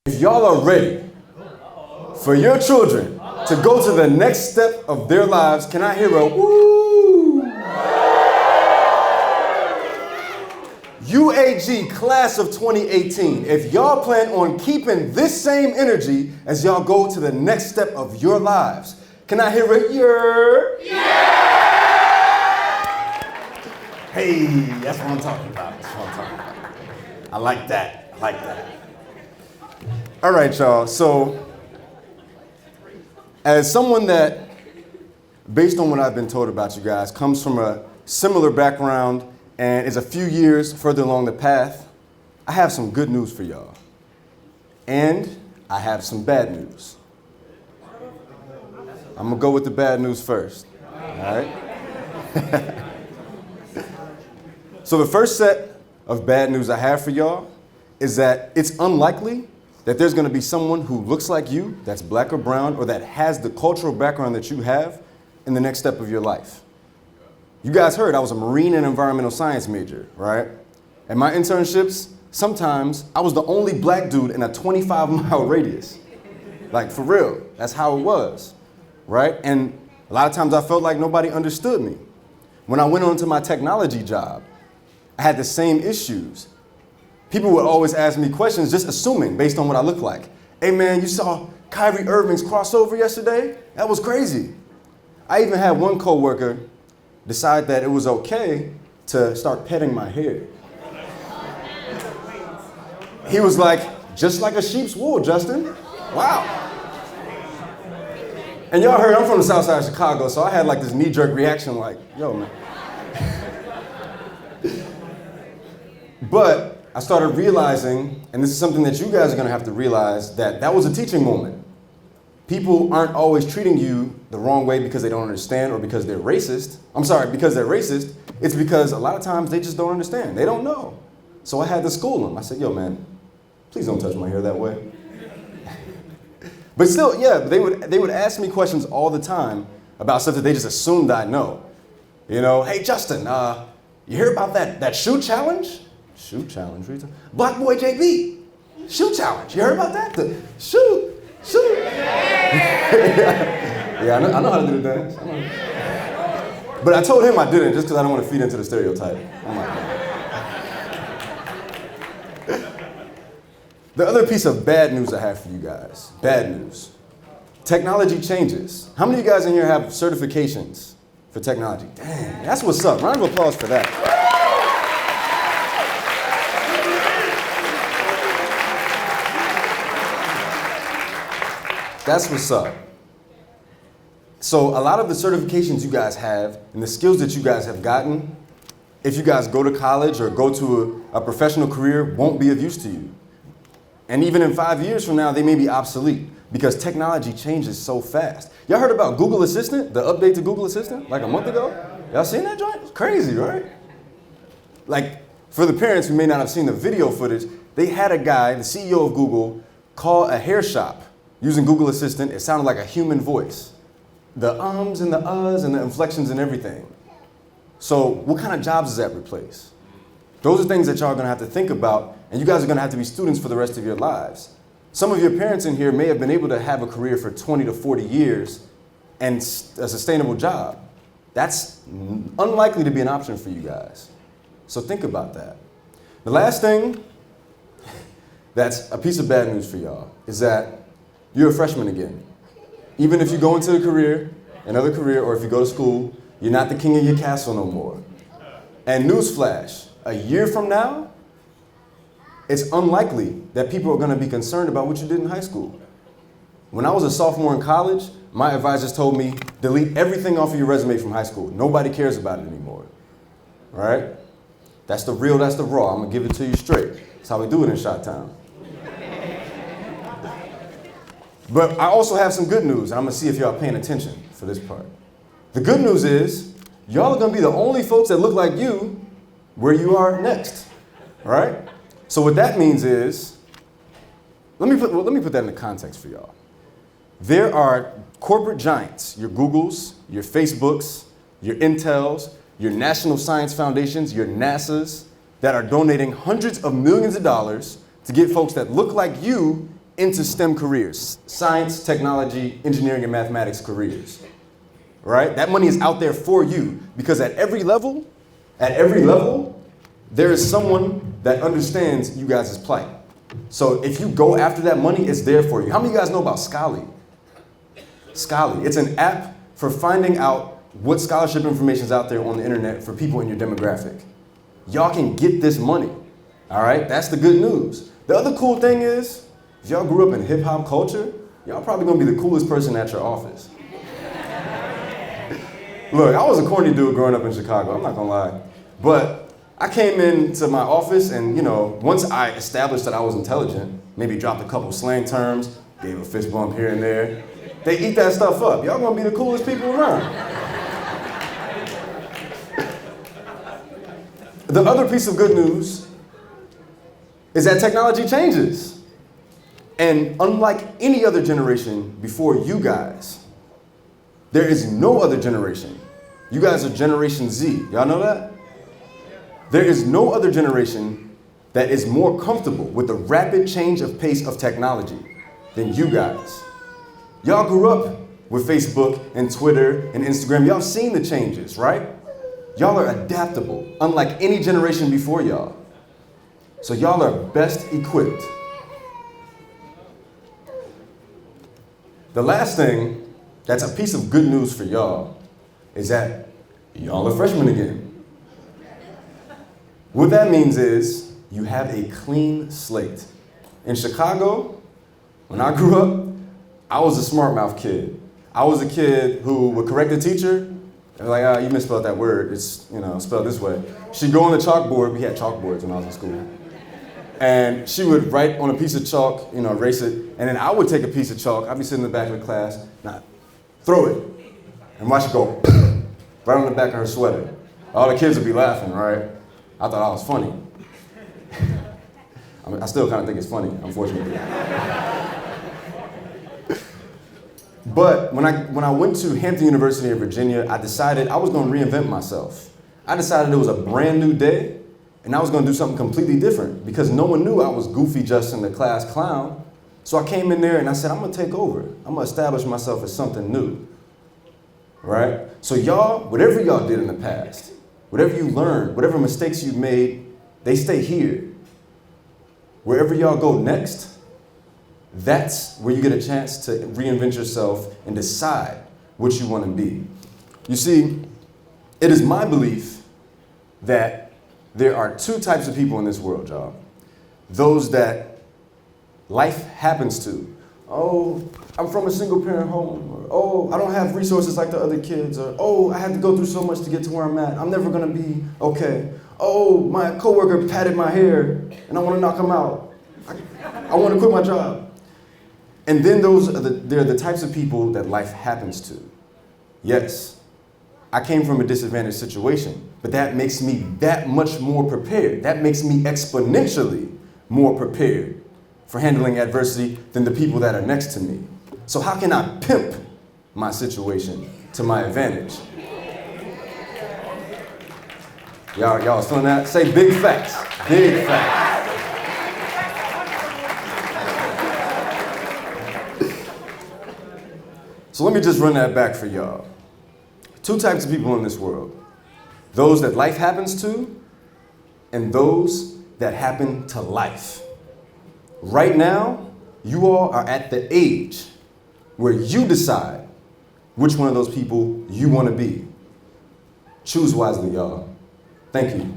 If y'all are ready for your children to go to the next step of their lives, can I hear a woo? UAG class of 2018, if y'all plan on keeping this same energy as y'all go to the next step of your lives, can I hear a yeah? Hey, that's what I'm talking about. That's what I'm talking about. I like that. I like that. All right, y'all. So, as someone that, based on what I've been told about you guys, comes from a similar background and is a few years further along the path, I have some good news for y'all. And I have some bad news. I'm gonna go with the bad news first. All right? So the first set of bad news I have for y'all is that it's unlikely that there's gonna be someone who looks like you, that's black or brown, or that has the cultural background that you have in the next step of your life. You guys heard I was a marine and environmental science major, right? And my internships, sometimes I was the only black dude in a 25-mile radius. Like, for real, that's how it was, right? And a lot of times I felt like nobody understood me. When I went on to my technology job, I had the same issues. People would always ask me questions just assuming based on what I look like. Hey man, you saw Kyrie Irving's crossover yesterday? That was crazy. I even had one coworker decide that it was okay to start petting my hair. He was like, just like a sheep's wool, Justin. Wow. And y'all heard I'm from the south side of Chicago, so I had like this knee-jerk reaction like, yo man. But I started realizing, and this is something that you guys are gonna have to realize, that that was a teaching moment. People aren't always treating you the wrong way because they don't understand or because they're racist. I'm sorry, because they're racist. It's because a lot of times they just don't understand. They don't know. So I had to school them. I said, yo man, please don't touch my hair that way. But still, yeah, they would ask me questions all the time about stuff that they just assumed I know. You know, hey Justin, you hear about that shoe challenge? Shoe challenge? Black Boy JB, shoe challenge. You heard about that? The shoe. Yeah, I know how to do the dance. But I told him I didn't just because I don't want to feed into the stereotype. I'm like, the other piece of bad news I have for you guys, bad news. Technology changes. How many of you guys in here have certifications for technology? Dang, that's what's up. Round of applause for that. That's what's up. So a lot of the certifications you guys have and the skills that you guys have gotten, if you guys go to college or go to a professional career, won't be of use to you. And even in 5 years from now, they may be obsolete because technology changes so fast. Y'all heard about Google Assistant, the update to Google Assistant, like a month ago? Y'all seen that joint? It's crazy, right? Like, for the parents who may not have seen the video footage, they had a guy, the CEO of Google, call a hair shop using Google Assistant. It sounded like a human voice. The ums and the uhs and the inflections and everything. So what kind of jobs does that replace? Those are things that y'all are gonna have to think about, and you guys are gonna have to be students for the rest of your lives. Some of your parents in here may have been able to have a career for 20 to 40 years and a sustainable job. That's unlikely to be an option for you guys. So think about that. The last thing that's a piece of bad news for y'all is that you're a freshman again. Even if you go into a career, another career, or if you go to school, you're not the king of your castle no more. And newsflash, a year from now, it's unlikely that people are gonna be concerned about what you did in high school. When I was a sophomore in college, my advisors told me, delete everything off of your resume from high school. Nobody cares about it anymore, all right? That's the real, that's the raw. I'm gonna give it to you straight. That's how we do it in Chi-Town. But I also have some good news, and I'm gonna see if y'all paying attention for this part. The good news is, y'all are gonna be the only folks that look like you where you are next, all right? So what that means is, let me put that in the context for y'all. There are corporate giants, your Googles, your Facebooks, your Intels, your National Science Foundations, your NASAs, that are donating hundreds of millions of dollars to get folks that look like you into STEM careers, science, technology, engineering, and mathematics careers, right? That money is out there for you because at every level, there is someone that understands you guys' plight. So if you go after that money, it's there for you. How many of you guys know about Scholly? Scholly, it's an app for finding out what scholarship information is out there on the internet for people in your demographic. Y'all can get this money, all right? That's the good news. The other cool thing is, if y'all grew up in hip hop culture, y'all probably gonna be the coolest person at your office. Look, I was a corny dude growing up in Chicago, I'm not gonna lie. But I came into my office and, you know, once I established that I was intelligent, maybe dropped a couple slang terms, gave a fist bump here and there, they eat that stuff up. Y'all gonna be the coolest people around. The other piece of good news is that technology changes. And unlike any other generation before you guys, there is no other generation. You guys are Generation Z. Y'all know that? There is no other generation that is more comfortable with the rapid change of pace of technology than you guys. Y'all grew up with Facebook and Twitter and Instagram. Y'all seen the changes, right? Y'all are adaptable, unlike any generation before y'all. So y'all are best equipped. The last thing that's a piece of good news for y'all is that y'all are freshmen again. What that means is you have a clean slate. In Chicago, when I grew up, I was a smart mouth kid. I was a kid who would correct the teacher. They're like, you misspelled that word. It's, spelled this way. She'd go on the chalkboard. We had chalkboards when I was in school. And she would write on a piece of chalk, erase it. And then I would take a piece of chalk. I'd be sitting in the back of the class, throw it. And watch it go right on the back of her sweater. All the kids would be laughing, right? I thought I was funny. I still kind of think it's funny, unfortunately. But when I went to Hampton University in Virginia, I decided I was going to reinvent myself. I decided it was a brand new day, and I was going to do something completely different because no one knew I was Goofy Justin, the class clown. So I came in there and I said, I'm going to take over. I'm going to establish myself as something new, right? So y'all, whatever y'all did in the past, whatever you learned, whatever mistakes you made, they stay here. Wherever y'all go next, that's where you get a chance to reinvent yourself and decide what you want to be. You see, it is my belief that there are two types of people in this world, y'all. Those that life happens to. Oh, I'm from a single parent home. Or, oh, I don't have resources like the other kids. Or, oh, I had to go through so much to get to where I'm at. I'm never going to be okay. Oh, my coworker patted my hair and I want to knock him out. I want to quit my job. And then they're the types of people that life happens to. Yes, I came from a disadvantaged situation, but that makes me that much more prepared. That makes me exponentially more prepared for handling adversity than the people that are next to me. So how can I pimp my situation to my advantage? Y'all feeling that? Say big facts. Big facts. So let me just run that back for y'all. Two types of people in this world. Those that life happens to, and those that happen to life. Right now, you all are at the age where you decide which one of those people you want to be. Choose wisely, y'all. Thank you.